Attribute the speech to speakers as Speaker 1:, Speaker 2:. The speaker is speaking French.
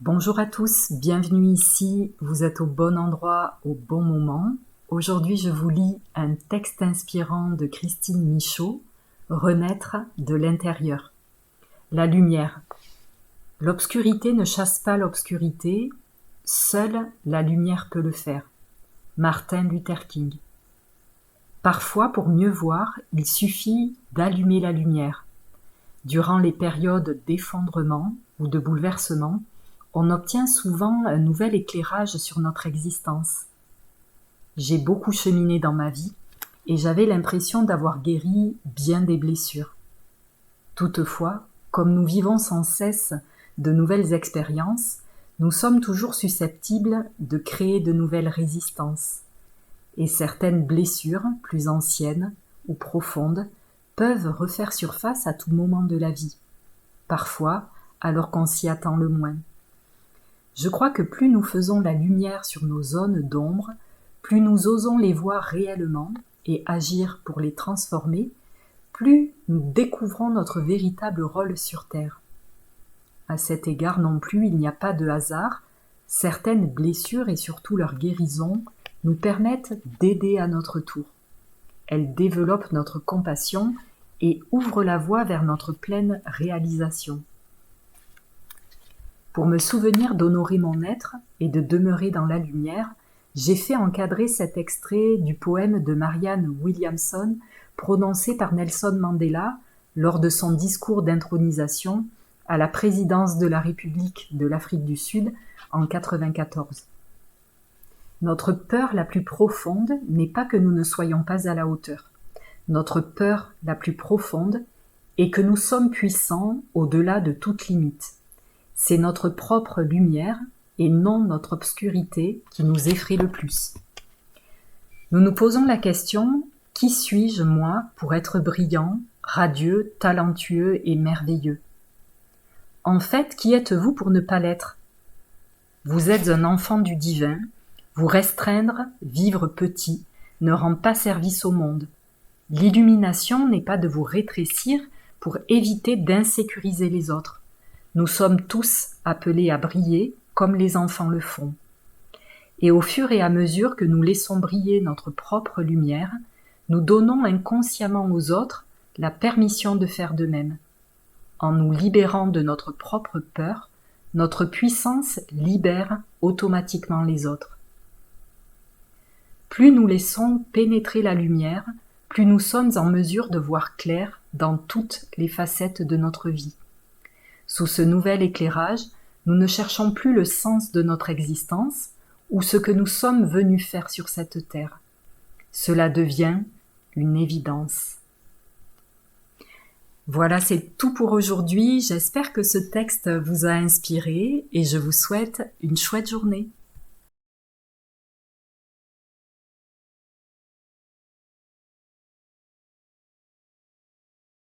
Speaker 1: Bonjour à tous, bienvenue ici, vous êtes au bon endroit, au bon moment. Aujourd'hui, je vous lis un texte inspirant de Christine Michaud, Renaître de l'intérieur. La lumière. L'obscurité ne chasse pas l'obscurité, seule la lumière peut le faire. Martin Luther King. Parfois, pour mieux voir, il suffit d'allumer la lumière. Durant les périodes d'effondrement ou de bouleversement, on obtient souvent un nouvel éclairage sur notre existence. J'ai beaucoup cheminé dans ma vie et j'avais l'impression d'avoir guéri bien des blessures. Toutefois, comme nous vivons sans cesse de nouvelles expériences, nous sommes toujours susceptibles de créer de nouvelles résistances. Et certaines blessures, plus anciennes ou profondes, peuvent refaire surface à tout moment de la vie, parfois alors qu'on s'y attend le moins. Je crois que plus nous faisons la lumière sur nos zones d'ombre, plus nous osons les voir réellement et agir pour les transformer, plus nous découvrons notre véritable rôle sur Terre. À cet égard non plus, il n'y a pas de hasard, certaines blessures et surtout leur guérison nous permettent d'aider à notre tour. Elles développent notre compassion et ouvrent la voie vers notre pleine réalisation. Pour me souvenir d'honorer mon être et de demeurer dans la lumière, j'ai fait encadrer cet extrait du poème de Marianne Williamson prononcé par Nelson Mandela lors de son discours d'intronisation à la présidence de la République de l'Afrique du Sud en 1994. Notre peur la plus profonde n'est pas que nous ne soyons pas à la hauteur. Notre peur la plus profonde est que nous sommes puissants au-delà de toute limite. C'est notre propre lumière et non notre obscurité qui nous effraie le plus. Nous nous posons la question « Qui suis-je, moi, pour être brillant, radieux, talentueux et merveilleux ?» En fait, qui êtes-vous pour ne pas l'être ? Vous êtes un enfant du divin. Vous restreindre, vivre petit, ne rend pas service au monde. L'illumination n'est pas de vous rétrécir pour éviter d'insécuriser les autres. Nous sommes tous appelés à briller comme les enfants le font. Et au fur et à mesure que nous laissons briller notre propre lumière, nous donnons inconsciemment aux autres la permission de faire de même. En nous libérant de notre propre peur, notre puissance libère automatiquement les autres. Plus nous laissons pénétrer la lumière, plus nous sommes en mesure de voir clair dans toutes les facettes de notre vie. Sous ce nouvel éclairage, nous ne cherchons plus le sens de notre existence ou ce que nous sommes venus faire sur cette terre. Cela devient une évidence. Voilà, c'est tout pour aujourd'hui. J'espère que ce texte vous a inspiré et je vous souhaite une chouette journée.